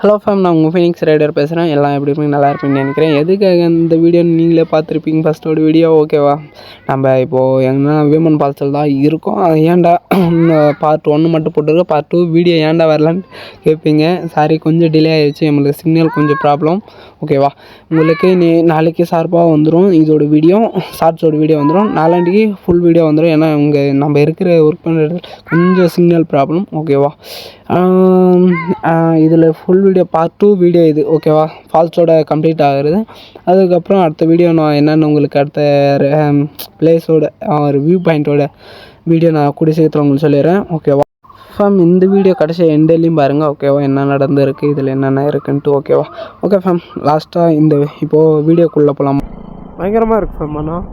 Hello fame, நான் உங்கள் Phoenix rider பேசுகிறேன். எல்லாம் எப்படி இருப்பீங்க? நல்லா இருப்பீங்கன்னு நினைக்கிறேன். எதுக்காக இந்த வீடியோ நீங்களே பார்த்துருப்பீங்க ஃபஸ்ட்டோட வீடியோ, ஓகேவா? நம்ம இப்போது எங்கன்னா விமன் பால்ஸில் தான் இருக்கோம். அது ஏன்டா பார்ட் 1 மட்டும் போட்டுருக்கோம், பார்ட் 2 வீடியோ ஏன்டா வரலான்னு கேட்பீங்க. சாரி, கொஞ்சம் டிலே ஆகிடுச்சு, நம்மளுக்கு சிக்னல் கொஞ்சம் ப்ராப்ளம், ஓகேவா? உங்களுக்கு நாளைக்கு சார்பாக வந்துடும் இதோட வீடியோ, ஷார்ட்ஸோட வீடியோ வந்துடும். நாளாண்டிக்கு ஃபுல் வீடியோ வந்துடும். ஏன்னா நம்ம இருக்கிற ஒர்க் பண்ணுறது கொஞ்சம் சிக்னல் ப்ராப்ளம், ஓகேவா? இதில் ஃபுல் வீடியோ பார்ட் 2 வீடியோ இது, ஓகேவா? ஃபால்ஸோட கம்ப்ளீட் ஆகுறது. அதுக்கப்புறம் அடுத்த வீடியோ நான் என்னென்னு உங்களுக்கு அடுத்த பிளேஸோட வியூ பாயிண்ட்டோட வீடியோ நான் கூடிய சீக்கிரத்தில் உங்களுக்கு சொல்லிடுறேன், ஓகேவா? ஃபேம், இந்த வீடியோ கடைசி எண்ட்லேயும் பாருங்கள், ஓகேவா? என்ன நடந்திருக்கு, இதில் என்னென்ன இருக்குன்ட்டு, ஓகேவா? ஓகே ஃபேம், லாஸ்ட்டாக இப்போது வீடியோக்குள்ளே போகலாம். பயங்கரமாக இருக்குது ஃபேம், ஆனால்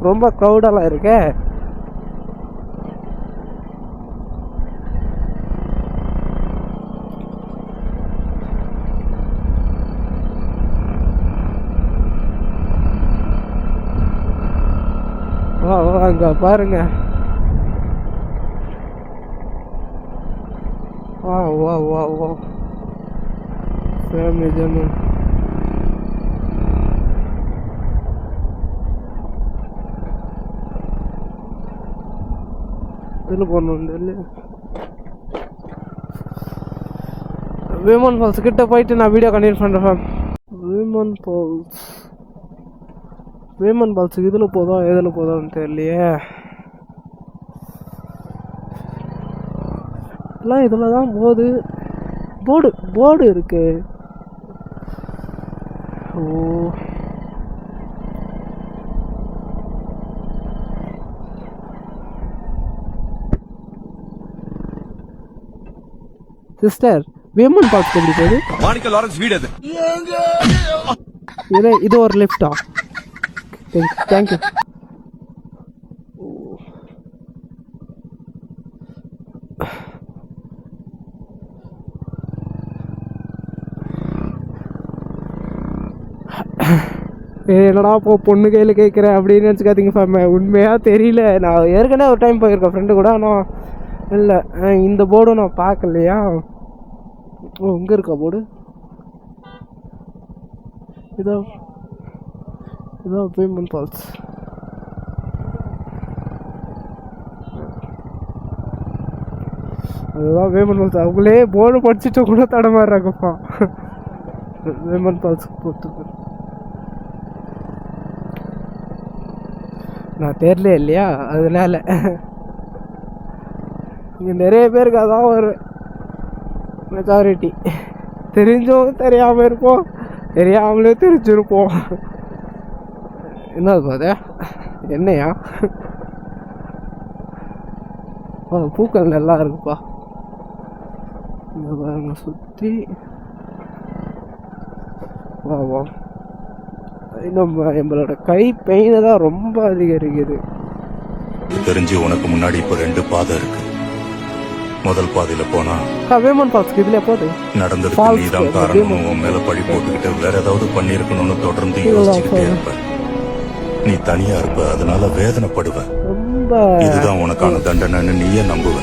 ரொம்ப க்ரௌடெல்லாம் இருக்கே. அங்கே பாருங்க, வா வா வா வா ஃபேமிலி ஜன்னு. இதில் போகணும் இல்லையா? விமன் ஃபால்ஸ் கிட்ட போயிட்டு நான் வீடியோ கண்டினியூ பண்ணுறேன் ஃபேம். விமன் ஃபால்ஸுக்கு இதில் போதும் எதில் போதும்னு தெரியலையே. எல்லாம் இதில் தான் போகுது. போர்டு இருக்கு. ஓ, சிஸ்டர், விமன் ஃபால்ஸ் எப்படி போகுது? மாணிக்க லாரன்ஸ் வீடு அது. இது ஒரு லிஃப்டா? தேங்க்யூ. என்னடா பொண்ணு கையில் கேட்குறேன் அப்படின்னு நினச்சிக்காதீங்க ஃபேம், உண்மையாக தெரியல. நான் ஏற்கனவே ஒரு டைம் போயிருக்கேன் ஃப்ரெண்டு கூட, ஆனால் இல்லை இந்த போர்டும் நான் பார்க்கலையா. ஓ, இங்கே இருக்கா போர்டு? இதோ விமன் ஃபால்ஸ். அதுதான் விமன் ஃபால்ஸ். அவங்களே போர்டு படிச்சுட்டு கூட தடமாடுறாங்கப்பா. விமன் ஃபால்ஸுக்கு போகிறதுக்கு நான் தெரியல இல்லையா, அதனால இங்கே நிறைய பேருக்கு அதான் ஒரு மெஜாரிட்டி. தெரிஞ்சவங்க தெரியாமல் இருப்போம், தெரியாமலே தெரிஞ்சிருப்போம். என்னது பாத என்னையா? பூக்கள் நல்லா இருக்குப்பா. இங்கே பாருங்க சுற்றி. வா நம்மளோட கை பெயினை தான் ரொம்ப அதிகரிக்குது. தெரிஞ்சு உனக்கு முன்னாடி இப்ப 2 பாதை இருக்கு. முதல் பாதையில போனா விமன் ஃபால்ஸ்க்கு இதுல போகுது. நடந்ததுக்கு நீதான் காரணம், உன் மேல பழி போட்டுக்கிட்டு வேற ஏதாவது பண்ணிருக்கணும்னு தொடர்ந்து யோசிச்சுக்கிட்டே இருப்ப. நீ தனியா இருப்ப, அதனால வேதனைப்படுவ. இதுதான் உனக்கான தண்டனைன்னு நீயே நம்புவ.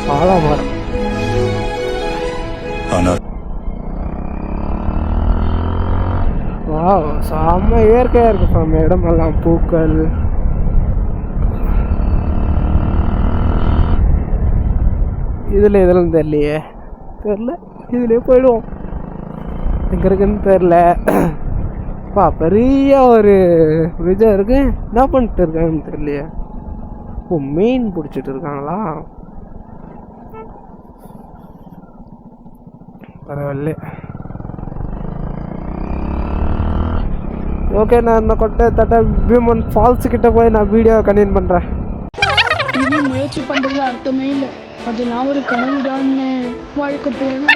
ஆனா செம்ம இயற்கையா இருக்கு ஃபேம், இடமெல்லாம் பூக்கள். இதெல்லாம் தெரியலையே, இதுலயே போயிடுவோம். எங்க இருக்குன்னு தெரியல. பெரிய ஒரு விஜய் இருக்கு, என்ன பண்ணிட்டு இருக்காங்கன்னு தெரியலையே. ஓ, மீன் பிடிச்சிட்டு இருக்காங்களா? பரவாயில்ல. ஓகே, நான் இந்த கொட்டை விமன் ஃபால்ஸ் கிட்ட போய் நான் வீடியோ கண்டினியூ பண்றேன். இது முயற்சி பண்றது அர்த்தமே இல்லை, அது நான் ஒரு கனவுதான் வாழ்க்கை போயிடும்.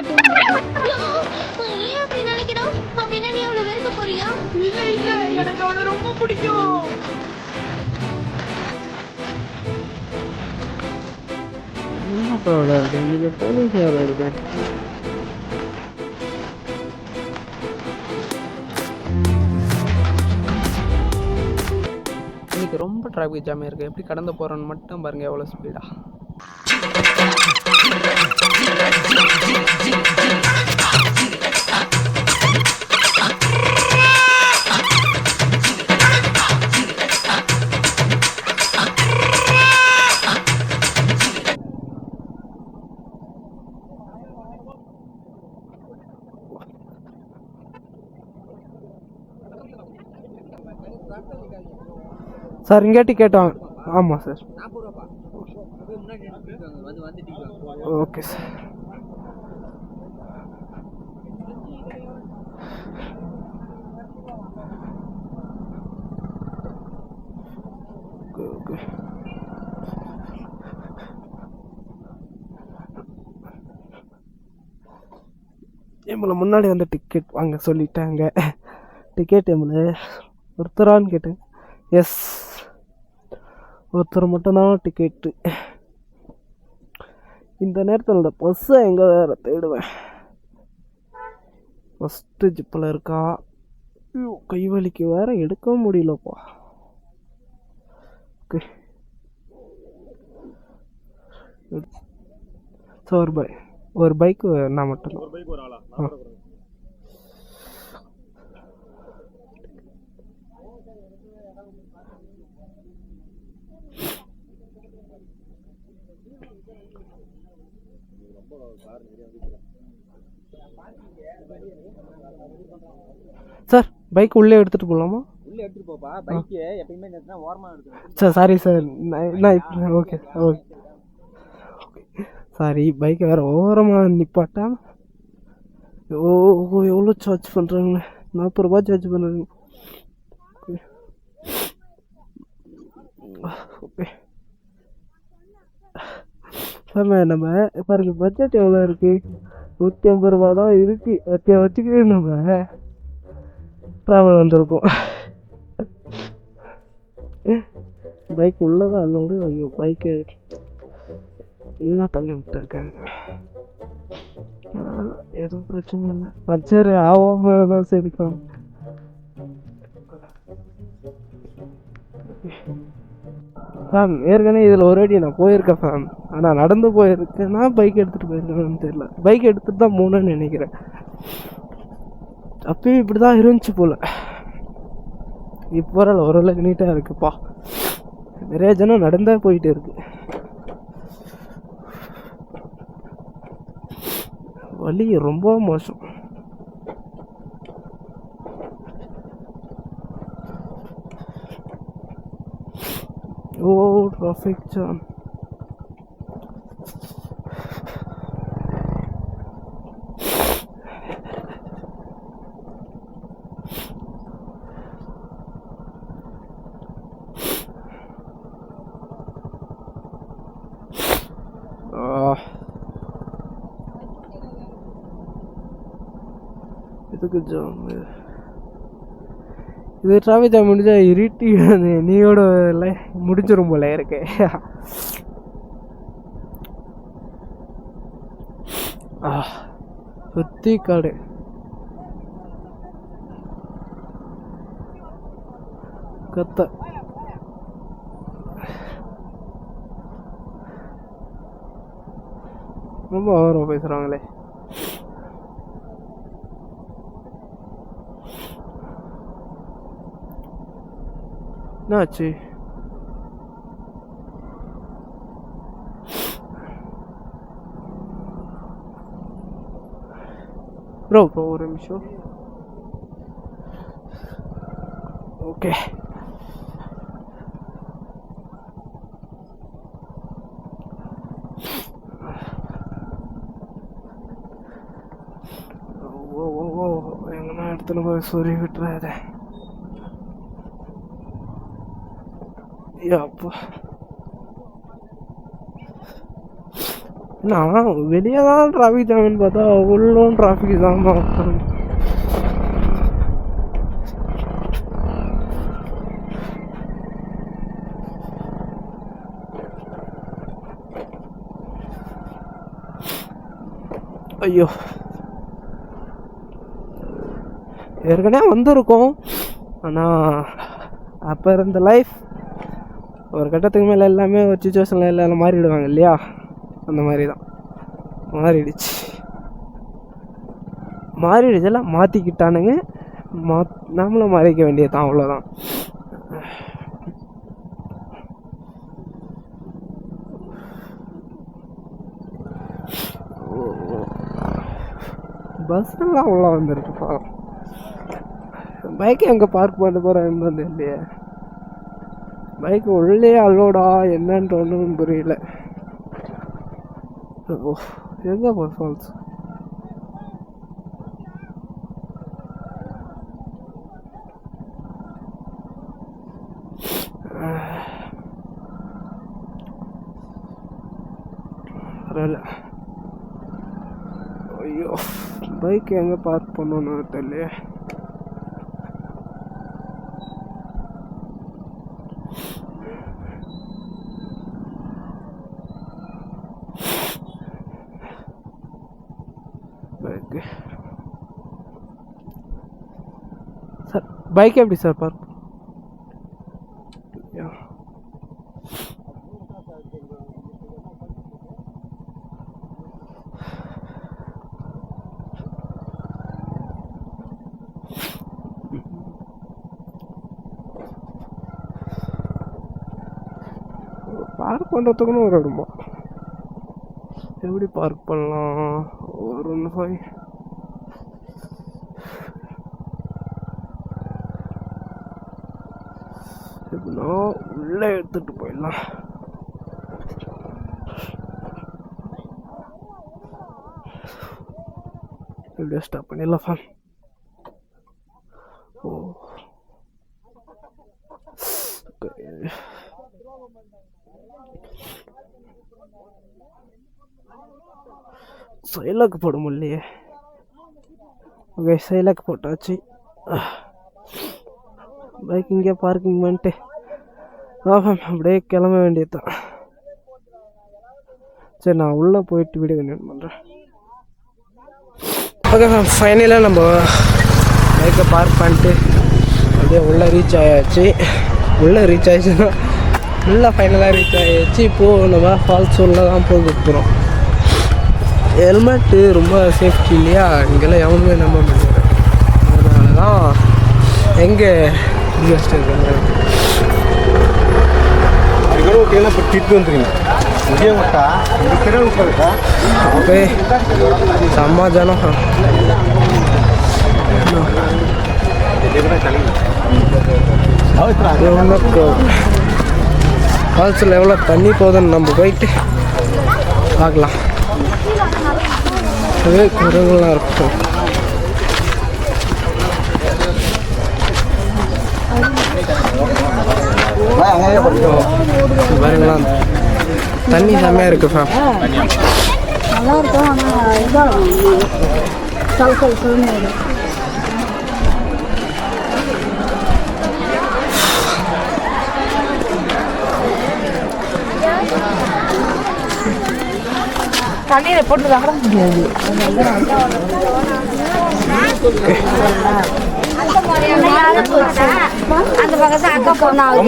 எனக்கு அவனை ரொம்ப பிடிக்கும். இருக்கேன். இன்றைக்கி ரொம்ப டிராஃபிக் ஜாம் இருக்குது. எப்படி கடந்து போகிறோன்னு மட்டும் பாருங்கள் எவ்வளோ ஸ்பீடாக. சார் இங்கே டிக்கெட் வாங்க. ஆமாம் சார். Okay sir. ஓகே. எம்மளை முன்னாடி வந்து டிக்கெட் வாங்க சொல்லிட்டாங்க. டிக்கெட் எம்மளை ஒருத்தரான்னு கேட்டேன். எஸ், ஒருத்தர் மட்டும்தான் டிக்கெட்டு. இந்த நேரத்தில் இந்த பஸ்ஸை எங்கே வேறு தேடுவேன். ஃபஸ்ட்டு ஜிப்பில் இருக்கா? ஐயோ, கை வலிக்கு வேறு எடுக்க முடியலப்பா. ஓகே ஸோ ஒரு பைக்கு நான் மட்டும்தான். சார் பைக் உள்ளே எடுத்துகிட்டு போகலாமா? உள்ளே எடுத்துகிட்டு போப்பா. பைக்கு எப்பயுமே நிறுத்தினா ஓரமாக எடுத்துக்கணும். Sir sorry sir. நான் ஓகே ஓகே சாரி. பைக்கை வேறு ஓரமாக நிப்பாட்டா. எவ்வளோ சார்ஜ் பண்ணுறாங்கண்ணே? 40 ரூபா சார்ஜ் பண்ணுறாங்க. ஓகே சார், நம்ம பாருங்க பட்ஜெட் எவ்வளோ இருக்குது? 150 ரூபா தான் இருக்குது. அதை வச்சுக்கிட்டு நம்ம ட்ராவல் வந்திருக்கோம். பைக் உள்ளதான் அல்லோடு. ஐயோ, பைக்கு என்ன தள்ளி விட்டுருக்காங்க. எதுவும் பிரச்சனை இல்லை. பஞ்சர் ஆகாம தான் சரிக்கும். ஃபேம் ஏற்கனவே இதில் ஒரு வாட்டி நான் போயிருக்கேன் ஃபேம். ஆனால் நடந்து போயிருக்கேன்னா பைக் எடுத்துகிட்டு போயிருக்கேன்னு தெரியல. பைக் எடுத்துகிட்டு தான் போகணுன்னு நினைக்கிறேன். அப்பயும் இப்படி தான் இருந்துச்சு போல். இப்போ வரல, ஓரளவுக்கு நீட்டாக இருக்குப்பா. நிறைய ஜனம் நடந்தே போயிட்டு இருக்கு. வழி ரொம்ப மோசம். ஓ, டிராஃபிக் ஜாம். இதுக்கு ஜாம். இது டிராஃபிக் ஜாம் முடிஞ்சா இருட்டி நீயோட முடிஞ்சிரும் போல இருக்கு. சுத்தி காடு. கத்த ரொம்ப ஓவரா பேசுறாங்களே. என்னாச்சு? ப்ரோ ஒரு நிமிஷம். ஓகே எங்கன்னா இடத்துல போய் சொறி விட்டுறாத. அப்போ நான் வெளியே தான் டிராஃபிக் ஜாமின்னு பார்த்தா உள்ளும் டிராஃபிக் தான் பார்க்குறேன். ஐயோ, ஏற்கனவே வந்திருக்கோம். ஆனால் அப்போ இருந்த லைஃப் ஒரு கட்டத்துக்கு மேலே எல்லாமே ஒரு சுச்சுவேஷனில் எல்லாம் மாறிடுவாங்க இல்லையா? அந்த மாதிரி தான் மாறிடுச்செல்லாம் மாற்றிக்கிட்டானுங்க. நம்மளும் மாறிக்க வேண்டியது தான், அவ்வளோதான். பஸ்ஸெல்லாம் உள்ள வந்துருக்குப்பா. பைக்கை எங்கே பார்க் பண்ண போகிறேன்னு தான் இல்லையே. பைக் உள்ளே அலோடா என்னன்ட்டு ஒன்றும் புரியல. ஓ எங்கே போ ஃபால்ஸ்? பரவாயில்ல. ஐயோ பைக் எங்கே பார்க் பண்ணணும்னு தெரியல. சார் பைக் எப்படி சார் பார்க்? பார்க் பண்ணுறதுக்குன்னு ஒரு இடமா எப்படி பார்க் பண்ணலாம்? ஒரு 5 எப்படின்னா உள்ளே எடுத்துகிட்டு போயிடலாம். எப்படியா ஸ்டாப் பண்ணிடலாம் ஃபேன். ஓ சைலாக்கு போட முடியலையே. ஓகே சைலாக்கு போட்டாச்சு. பைக் இங்கே பார்க்கிங் பண்ணிட்டு அப்படியே கிளம்ப வேண்டியது தான். சரி நான் உள்ளே போயிட்டு வீடியோ கண்டினியூ பண்ணுறேன். ஓகே மேம் ஃபைனலாக நம்ம பைக்கை பார்க் பண்ணிட்டு அப்படியே உள்ளே ரீச் ஆயாச்சு. உள்ளே ரீச் ஆயிடுச்சுன்னா உள்ளே ஃபைனலாக ரீச் ஆகிடுச்சு. இப்போது நம்ம ஃபால்ஸ் உள்ளே தான் போக போகிறோம். ஹெல்மெட்டு ரொம்ப சேஃப்டி இல்லையா, இங்கெல்லாம் எவனுமே நம்ப மாட்டேங்கிறேன். அதனால தான் எங்கே இன்வெஸ்ட் இருக்கிறேன். ஓகே செம்ம ஜனம். ஃபால்ஸில் எவ்வளோ தண்ணி போகுதுன்னு நம்ம போயிட்டு பார்க்கலாம். அதே குரங்கெல்லாம் இருக்கும். பாருங்களா தண்ணி செம்மையாக இருக்கு ஃபேம். நல்லா இருக்கும். ஆனால் இதான் சொல்லுங்க. தண்ணியில் போட்டு வர முடியாது. அந்த பக்கத்து அக்கா போனாங்க.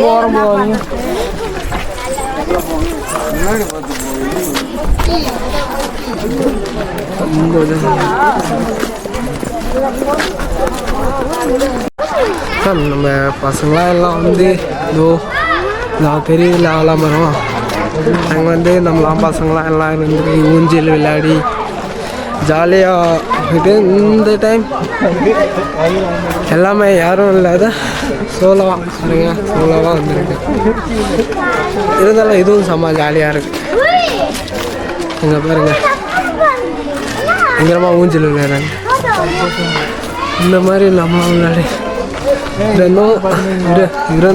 நம்ம பசங்களாம் எல்லாம் வந்து இதோ நான் பெரிய ஆலாமரம் அங்கே வந்து நம்மளாம் பசங்களாம் எல்லாம் இருந்து ஊஞ்சல் விளையாடி ஜாலியாக இது. இந்த டைம் எல்லாமே யாரும் இல்லாத சோலோவாக பாருங்க, சோலோவாக வந்துருக்கு. இருந்தாலும் இதுவும் செம்ம ஜாலியாக இருக்குது. இங்கே பாருங்க பயங்கரமாக ஊஞ்சல் விளையாடுறாங்க. இந்த மாதிரி நம்மளாம் விளையாடி இன்னும்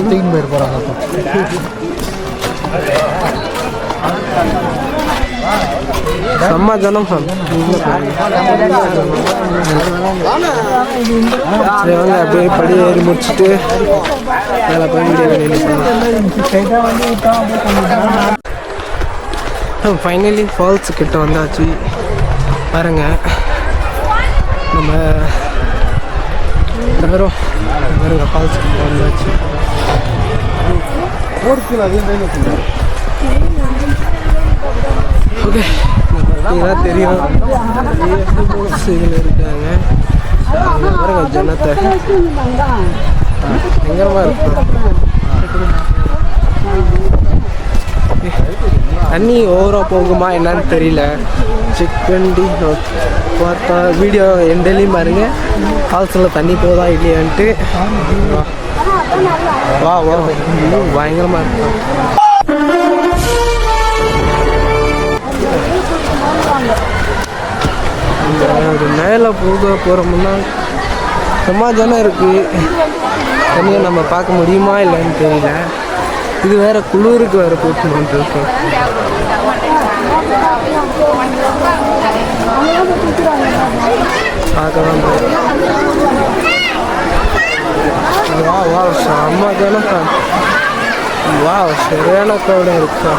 தூக்கின்னு போயிட்டு போகிறாங்க. செம்ம ஜனம். சரி வாங்க அப்படியே படி ஏறி முடிச்சுட்டு மேலே போய் ஃபைனலி ஃபால்ஸ் கிட்ட வந்தாச்சு. பாருங்க நம்ம வரும் பாருங்க ஃபால்ஸ் கிட்ட வந்தாச்சு. ஓகே இதெல்லாம் தெரியும். இதில் இருக்காங்க பாருங்க ஜனத்தை பயங்கரமாக இருக்கும். தண்ணி ஓவராக போகுமா என்னன்னு தெரியல. செக் பண்ணி பார்த்தா வீடியோ எண்ட்லேயும் பாருங்கள் ஃபால்ஸில் தண்ணி போதா இல்லையான்ட்டு. வா வா பயங்கரமாக இருக்கும். ஒரு மேலே போகிறோம்னா சும்மா தானே இருக்குது. தண்ணியை நம்ம பார்க்க முடியுமா இல்லைன்னு தெரியல. இது வேறு குளிருக்கு வேறு போட்டுருக்கோம். பார்க்கலாம். வா வா செம்ம தானே. வா சரியான க்ரௌடாக இருக்கா.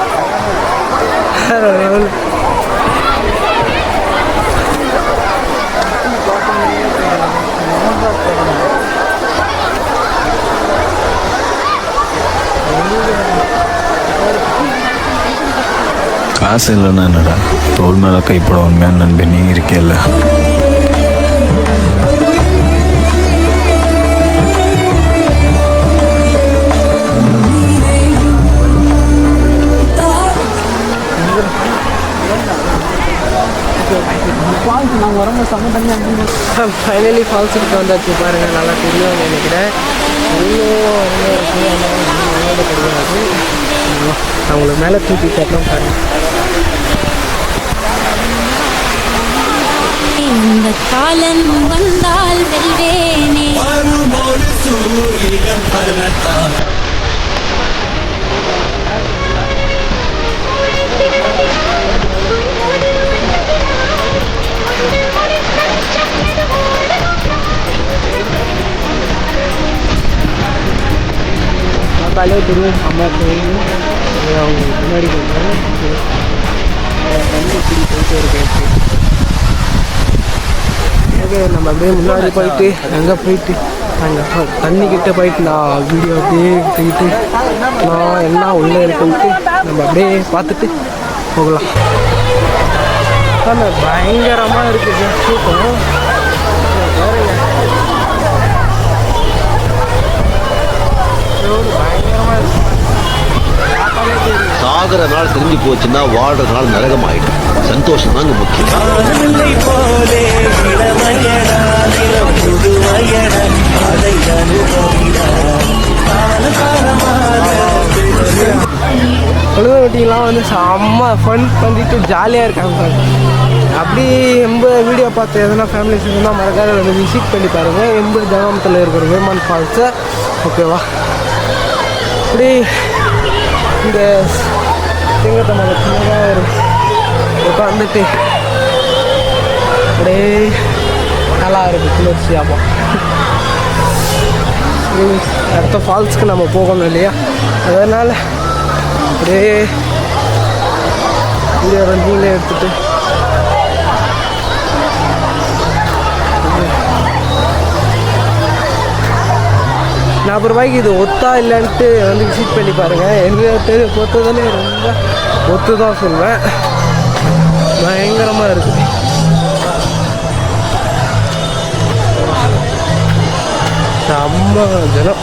காசு இல்லைன்னா என்னடா, தோல் மேலே கைப்பட உண்மையான நண்பன் நீ இருக்கேல்ல. ஃபால்ஸ் நாங்கள் வரும்போது செம்ம தண்ணி. ஃபைனலி ஃபால்ஸுக்கு வந்தாச்சு பாருங்கள். நல்லா தெரியும்னு நினைக்கிறேன். கிடையாது. அவங்கள மேலே தூக்கி காட்டலாம் பாருங்கள். இந்த காலன் வந்தால் வெல்வேனே. பார்த்தாலே தெரியும் அம்மா தெரியும். அவங்க முன்னாடி தண்ணி இப்படி போயிட்டு இருக்கு. ஓகே நம்ம அப்படியே முன்னாடி போயிட்டு அங்கே போயிட்டு அங்கே தண்ணிக்கிட்ட போயிட்டு நான் வீடியோ அப்படியே எடுத்துக்கிட்டு நான் என்ன உள்ளே இருக்குன்ட்டு நம்ம அப்படியே பார்த்துட்டு போகலாம். பயங்கரமாக இருக்குது கூட்டம். சாகிற நாள் திரும்பி போச்சுன்னா வாழ்ற நாள் நரகம் ஆயிடும். சந்தோஷம் தாங்க முக்கியம். பொழுதுவட்டிலாம் வந்து செம்ம ஃபன் பண்ணிட்டு ஜாலியாக இருக்காங்க. அப்படி வீடியோ பார்த்து எதனா ஃபேமிலிஸ் இருந்தால் மறக்காத வந்து விசிட் பண்ணி பாருங்கள். ஜகாமத்தில் இருக்கிற வேமான் ஃபால்ஸை. ஓகேவா, இப்படி இந்த சிங்கத்தை மலை சின்னதாக உட்காந்துட்டு அப்படியே நல்லா இருக்குது குளிர்ச்சியாமா. அடுத்த ஃபால்ஸ்க்கு நம்ம போகணும் இல்லையா, அதனால் அப்படியே வீடியோ ரன்னிங்கில் எடுத்துகிட்டு ₹40 இது ஒத்தா இல்லைன்ட்டு வந்து விசிட் பண்ணி பாருங்கள். எங்கள் பொறுத்ததானே ரொம்ப ஒத்து தான் சொல்லுவேன். பயங்கரமாக இருக்குது. செம்ம ஜனம்.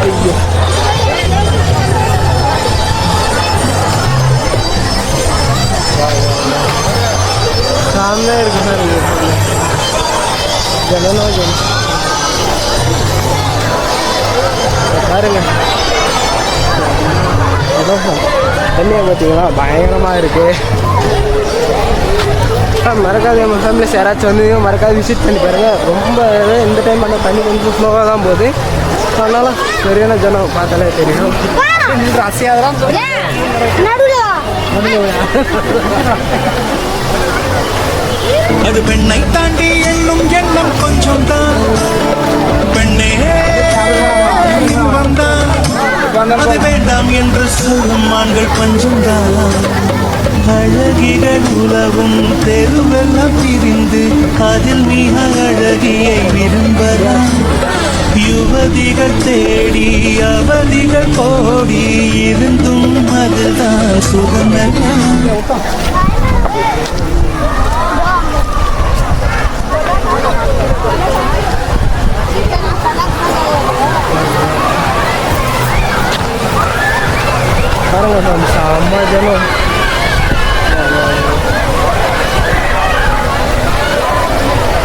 ஐயோ செம்மையாக இருக்குது சார். ஜனனா ஜனம் பாருங்க. தண்ணியை பார்த்தீங்களா பயங்கரமாக இருக்குது. மறக்காது நம்ம ஃபேமிலிஸ் யாராச்சும் வந்து மறக்காது விசிட் பண்ணி பாருங்கள். ரொம்ப இந்த டைம் பண்ண தண்ணி கொஞ்சம் ஸ்லோவாக தான் போகுது. அதனால சரியான ஜனம் பார்த்தாலே தெரியும். அசையாதான் அது பெண்ணை தாண்டி எண்ணும் எண்ணம் கொஞ்சம் தான். பெண்ணே வந்தான் அது வேண்டாம் என்று சொல்லும் ஆண்கள் பஞ்சம் தான். அழகிகள் உலவும் தெருவெல்லாம் பிரிந்து அதில் மிக அழகியை விரும்பலாம். யுவதிகள் தேடி அவதிகள் கோடி இருந்தும் அதுதான் சுகந்தான். ஜனங்க செம்ம ஜனம்.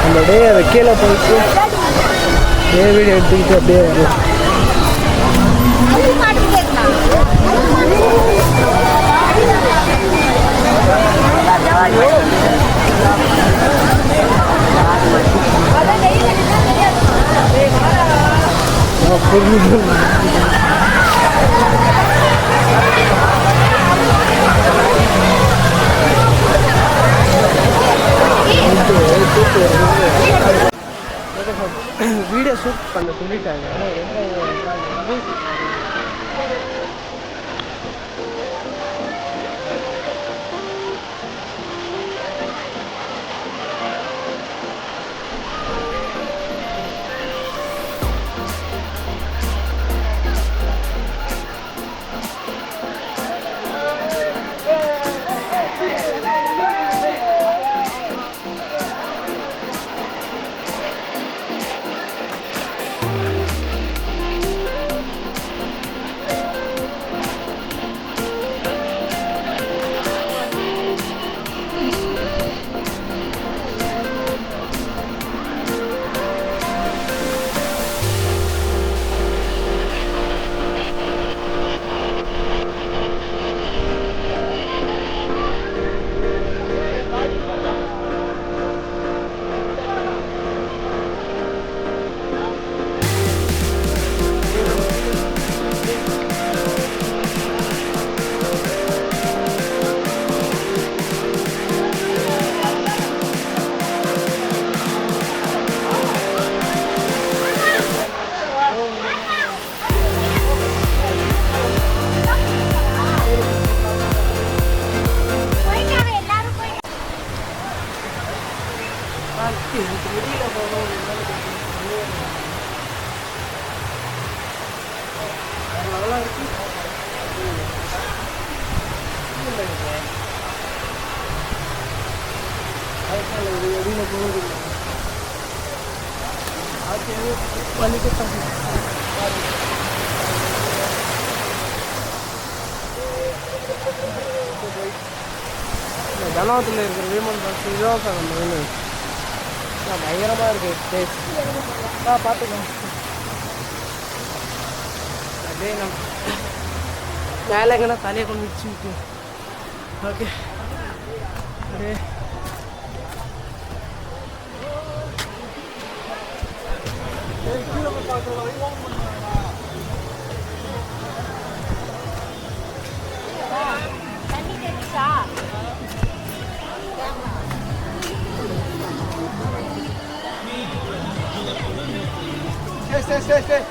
நம்ம அப்படியே அதை கீழே போயிட்டு வீடியோ எடுத்துக்கிட்டு அப்படியே வீடியோ ஷூட் பண்ண சொல்லிட்டாங்க. ஜனவத்தில் இருக்கிற வீமன் பால்ஸ் இதுதான் சார் நம்ம வேணும். பயங்கரமாக இருக்குது பிளேஸ். பார்த்துக்கோங்க. அப்படியே நம்ம மேலே எங்கன்னா தலையை கொண்டு வச்சு விட்டு ஓகே அப்படியே stay.